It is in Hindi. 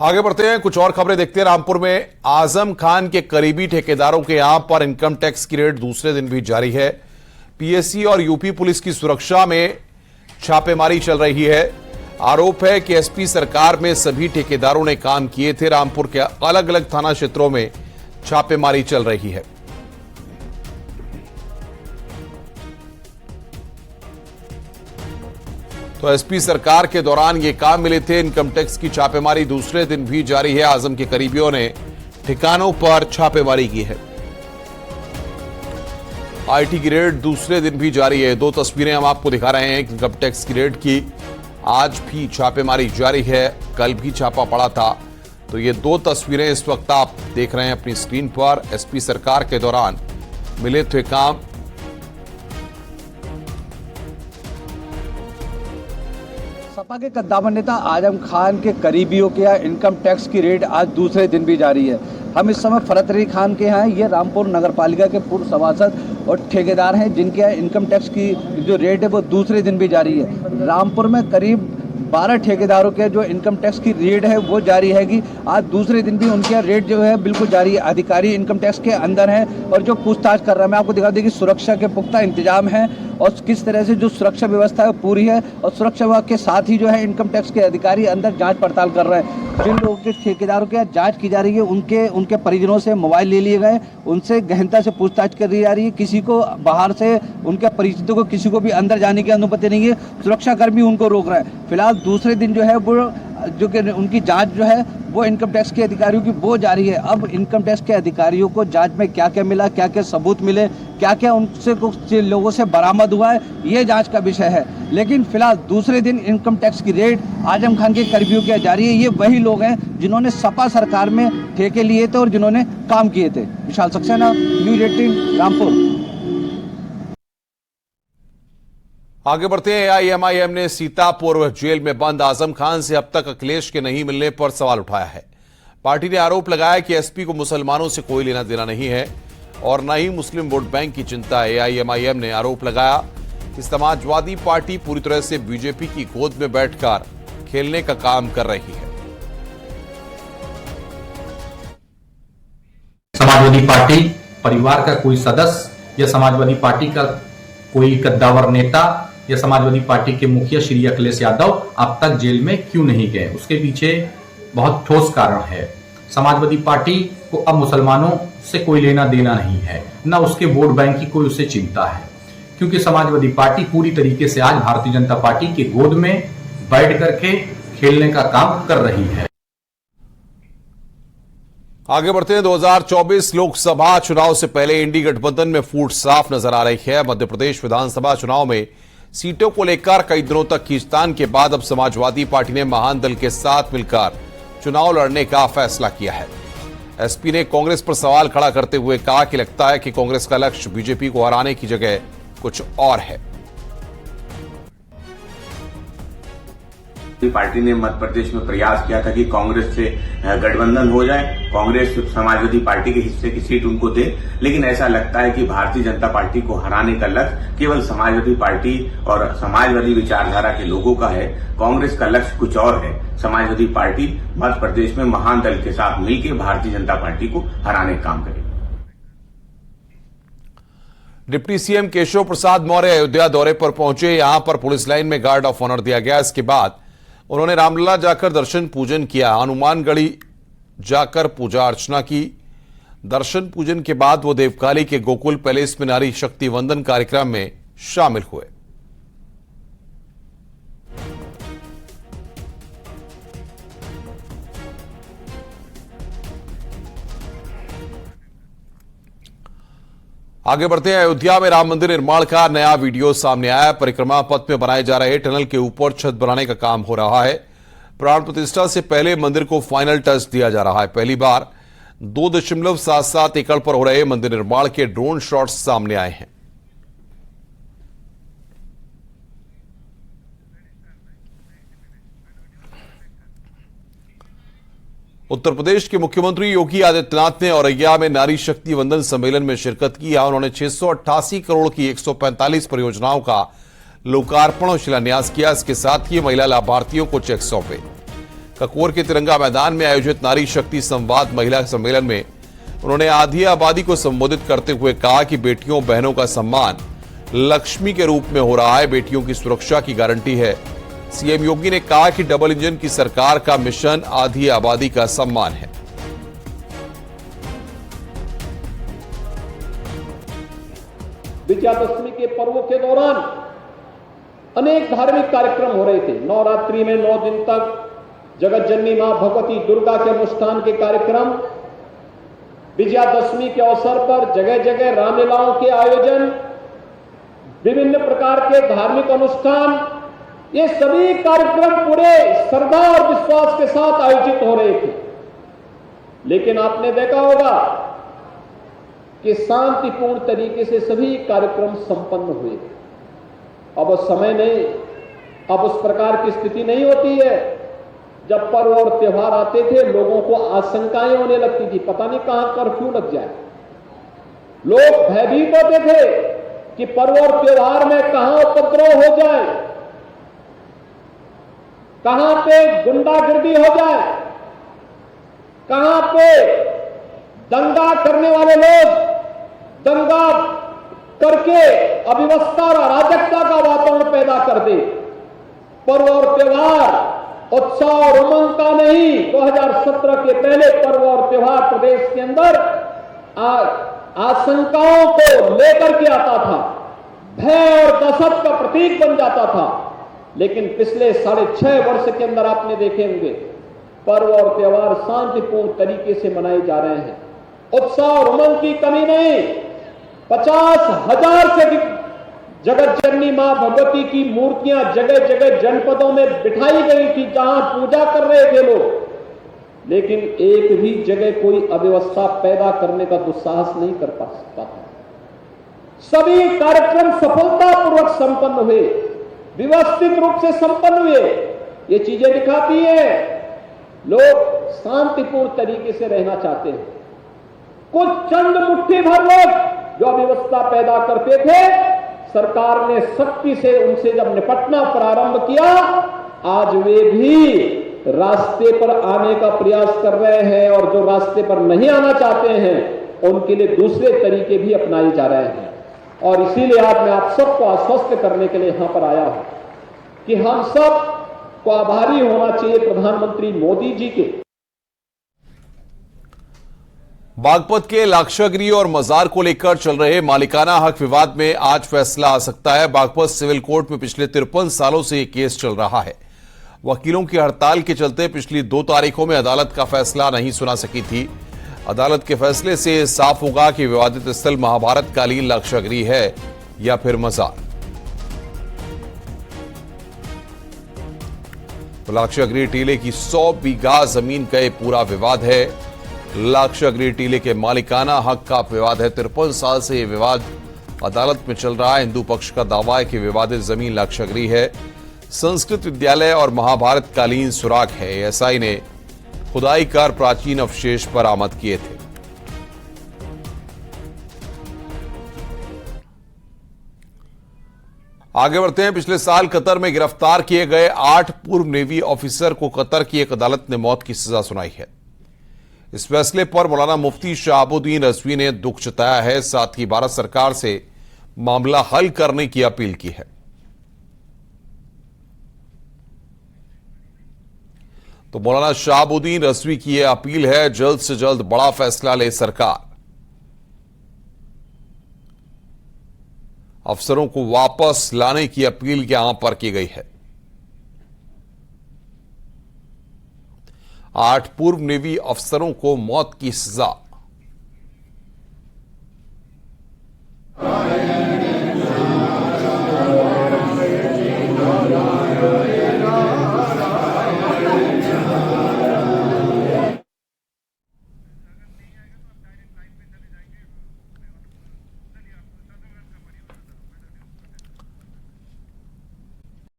आगे बढ़ते हैं, कुछ और खबरें देखते हैं। रामपुर में आजम खान के करीबी ठेकेदारों के यहां पर इनकम टैक्स की रेड दूसरे दिन भी जारी है। पीएससी और यूपी पुलिस की सुरक्षा में छापेमारी चल रही है। आरोप है कि एसपी सरकार में सभी ठेकेदारों ने काम किए थे। रामपुर के अलग अलग थाना क्षेत्रों में छापेमारी चल रही है। तो एसपी सरकार के दौरान ये काम मिले थे। इनकम टैक्स की छापेमारी दूसरे दिन भी जारी है। आजम के करीबियों ने ठिकानों पर छापेमारी की है। आईटी की रेड दूसरे दिन भी जारी है। दो तस्वीरें हम आपको दिखा रहे हैं इनकम टैक्स की रेड की। आज भी छापेमारी जारी है, कल भी छापा पड़ा था। तो ये दो तस्वीरें इस वक्त आप देख रहे हैं अपनी स्क्रीन पर। एसपी सरकार के दौरान मिले थे काम। सपा के कद्दावर नेता आजम खान के करीबियों के यहाँ इनकम टैक्स की रेड आज दूसरे दिन भी जारी है। हम इस समय फरत अली खान के यहाँ, ये रामपुर नगर पालिका के पूर्व सभासद और ठेकेदार हैं, जिनके यहाँ इनकम टैक्स की जो रेड है वो दूसरे दिन भी जारी है। रामपुर में करीब 12 ठेकेदारों के जो इनकम टैक्स की रेड है वो जारी है कि आज दूसरे दिन भी उनके रेड जो है बिल्कुल जारी है। अधिकारी इनकम टैक्स के अंदर हैं और जो पूछताछ कर रहा है। मैं आपको दिखा दूं कि सुरक्षा के पुख्ता इंतजाम है और किस तरह से जो सुरक्षा व्यवस्था है पूरी है। और सुरक्षा विभाग के साथ ही जो है इनकम टैक्स के अधिकारी अंदर जांच पड़ताल कर रहे हैं। जिन लोगों के ठेकेदारों के जांच की जा रही है उनके परिजनों से मोबाइल ले लिए गए, उनसे गहनता से पूछताछ करी जा रही है। किसी को बाहर से, उनके परिचितों को किसी को भी अंदर जाने की अनुमति नहीं है। सुरक्षाकर्मी उनको रोक रहे हैं। फिलहाल दूसरे दिन जो है वो जो कि उनकी जांच जो है वो इनकम टैक्स के अधिकारियों की वो जारी है। अब इनकम टैक्स के अधिकारियों को जांच में क्या क्या मिला, क्या क्या सबूत मिले, क्या क्या उनसे कुछ लोगों से बरामद हुआ है, ये जांच का विषय है। लेकिन फिलहाल दूसरे दिन इनकम टैक्स की रेड आजम खान के करीबियों की जारी है। ये वही लोग हैं जिन्होंने सपा सरकार में ठेके लिए थे और जिन्होंने काम किए थे। विशाल सक्सेना, न्यूज़ 18 रामपुर। आगे बढ़ते हैं। एआईएमआईएम ने सीतापुर जेल में बंद आजम खान से अब तक अखिलेश के नहीं मिलने पर सवाल उठाया है। पार्टी ने आरोप लगाया कि एसपी को मुसलमानों से कोई लेना देना नहीं है और न ही मुस्लिम वोट बैंक की चिंता है। एआईएमआईएम ने आरोप लगाया कि समाजवादी पार्टी पूरी तरह से बीजेपी की गोद में बैठकर खेलने का काम कर रही है। समाजवादी पार्टी परिवार का कोई सदस्य या समाजवादी पार्टी का कोई कद्दावर नेता या समाजवादी पार्टी के मुखिया श्री अखिलेश यादव अब तक जेल में क्यों नहीं गए, उसके पीछे बहुत ठोस कारण है। समाजवादी पार्टी को अब मुसलमानों से कोई लेना देना नहीं है, न उसके वोट बैंक की कोई उससे चिंता है, क्योंकि समाजवादी पार्टी पूरी तरीके से आज भारतीय जनता पार्टी की गोद में बैठ करके खेलने का काम कर रही है। आगे बढ़ते हैं। 2024 लोकसभा चुनाव से पहले इंडी गठबंधन में फूट साफ नजर आ रही है। मध्य प्रदेश विधानसभा चुनाव में सीटों को लेकर कई दिनों तक खींचतान के बाद अब समाजवादी पार्टी ने महान दल के साथ मिलकर चुनाव लड़ने का फैसला किया है। एसपी ने कांग्रेस पर सवाल खड़ा करते हुए कहा कि लगता है कि कांग्रेस का लक्ष्य बीजेपी को हराने की जगह कुछ और है। पार्टी ने मध्य प्रदेश में प्रयास किया था कि कांग्रेस से गठबंधन हो जाए, कांग्रेस समाजवादी पार्टी के हिस्से की सीट उनको दे। लेकिन ऐसा लगता है कि भारतीय जनता पार्टी को हराने का लक्ष्य केवल समाजवादी पार्टी और समाजवादी विचारधारा के लोगों का है। कांग्रेस का लक्ष्य कुछ और है। समाजवादी पार्टी मध्य प्रदेश में महान दल के साथ मिलकर भारतीय जनता पार्टी को हराने का काम करेगी। डिप्टी सीएम केशव प्रसाद मौर्य अयोध्या दौरे पर पहुंचे। यहां पर पुलिस लाइन में गार्ड ऑफ ऑनर दिया गया। इसके बाद उन्होंने रामलला जाकर दर्शन पूजन किया। हनुमानगढ़ी जाकर पूजा अर्चना की। दर्शन पूजन के बाद वो देवकाली के गोकुल पैलेस में नारी शक्ति वंदन कार्यक्रम में शामिल हुए। आगे बढ़ते हैं। अयोध्या में राम मंदिर निर्माण का नया वीडियो सामने आया। परिक्रमा पथ में बनाए जा रहे टनल के ऊपर छत बनाने का काम हो रहा है। प्राण प्रतिष्ठा से पहले मंदिर को फाइनल टच दिया जा रहा है। पहली बार 2.77 एकड़ पर हो रहे मंदिर निर्माण के ड्रोन शॉट्स सामने आए हैं। उत्तर प्रदेश के मुख्यमंत्री योगी आदित्यनाथ ने औरैया में नारी शक्ति वंदन सम्मेलन में शिरकत की। यहां उन्होंने 688 करोड़ की 145 परियोजनाओं का लोकार्पण और शिलान्यास किया। इसके साथ ही महिला लाभार्थियों को चेक सौंपे। ककोर के तिरंगा मैदान में आयोजित नारी शक्ति संवाद महिला सम्मेलन में उन्होंने आधी आबादी को संबोधित करते हुए कहा कि बेटियों बहनों का सम्मान लक्ष्मी के रूप में हो रहा है, बेटियों की सुरक्षा की गारंटी है। सीएम योगी ने कहा कि डबल इंजन की सरकार का मिशन आधी आबादी का सम्मान है। विजयादशमी के पर्व के दौरान अनेक धार्मिक कार्यक्रम हो रहे थे। नवरात्रि में 9 दिन तक जगत जननी मां भगवती दुर्गा के अनुष्ठान के कार्यक्रम, विजयादशमी के अवसर पर जगह जगह रामलीलाओं के आयोजन, विभिन्न प्रकार के धार्मिक अनुष्ठान, ये सभी कार्यक्रम पूरे श्रद्धा और विश्वास के साथ आयोजित हो रहे थे। लेकिन आपने देखा होगा कि शांतिपूर्ण तरीके से सभी कार्यक्रम संपन्न हुए। अब समय नहीं, अब उस प्रकार की स्थिति नहीं होती है। जब पर्व और त्योहार आते थे, लोगों को आशंकाएं होने लगती थी, पता नहीं कहां कर्फ्यू लग जाए। लोग भयभीत होते थे कि पर्व और त्योहार में कहां उपद्रव हो जाए, कहां पे गुंडागर्दी हो जाए, कहां पे दंगा करने वाले लोग दंगा करके अव्यवस्था और अराजकता का वातावरण पैदा कर दे। पर्व और त्योहार उत्साह और उमंग का नहीं, 2017 के पहले पर्व और त्योहार प्रदेश के अंदर आशंकाओं को लेकर के आता था, भय और दहशत का प्रतीक बन जाता था। लेकिन पिछले 6.5 वर्ष के अंदर आपने देखे होंगे पर्व और त्योहार शांतिपूर्ण तरीके से मनाए जा रहे हैं। उत्साह और उमंग की कमी नहीं। 50,000 से अधिक जगत जननी मां भगवती की मूर्तियां जगह जगह जनपदों में बिठाई गई थी, जहां पूजा कर रहे थे लोग। लेकिन एक भी जगह कोई अव्यवस्था पैदा करने का दुस्साहस नहीं कर पा सकता था। सभी कार्यक्रम सफलतापूर्वक संपन्न हुए, व्यवस्थित रूप से संपन्न हुए। ये चीजें दिखाती है लोग शांतिपूर्ण तरीके से रहना चाहते हैं। कुछ चंद मुट्ठी भर लोग जो अव्यवस्था पैदा करते थे, सरकार ने सख्ती से उनसे जब निपटना प्रारंभ किया, आज वे भी रास्ते पर आने का प्रयास कर रहे हैं और जो रास्ते पर नहीं आना चाहते हैं उनके लिए दूसरे तरीके भी अपनाए जा रहे हैं। और इसीलिए आज मैं आप सबको आश्वस्त करने के लिए यहां पर आया हूं कि हम सब को आभारी होना चाहिए प्रधानमंत्री मोदी जी के। बागपत के लाक्षागृह और मजार को लेकर चल रहे मालिकाना हक विवाद में आज फैसला आ सकता है। बागपत सिविल कोर्ट में पिछले 53 सालों से यह केस चल रहा है। वकीलों की हड़ताल के चलते पिछली 2 तारीखों में अदालत का फैसला नहीं सुना सकी थी। अदालत के फैसले से साफ होगा कि विवादित स्थल महाभारत कालीन लाक्षागृह है या फिर मजार। लाक्षागृह टीले की 100 बीघा जमीन का यह पूरा विवाद है। लाक्षागृह टीले के मालिकाना हक का विवाद है। 53 साल से यह विवाद अदालत में चल रहा है। हिंदू पक्ष का दावा है कि विवादित जमीन लाक्षागृह है। संस्कृत विद्यालय और महाभारत कालीन सुराग है। एएसआई ने खुदाई कर प्राचीन अवशेष बरामद किए थे। आगे बढ़ते हैं। पिछले साल कतर में गिरफ्तार किए गए 8 पूर्व नेवी ऑफिसर को कतर की एक अदालत ने मौत की सजा सुनाई है। इस फैसले पर मौलाना मुफ्ती शहाबुद्दीन रजवी ने दुख जताया है, साथ ही भारत सरकार से मामला हल करने की अपील की है। तो मौलाना शहाबुद्दीन रजवी की यह अपील है, जल्द से जल्द बड़ा फैसला ले सरकार। अफसरों को वापस लाने की अपील यहां पर की गई है। 8 पूर्व नेवी अफसरों को मौत की सजा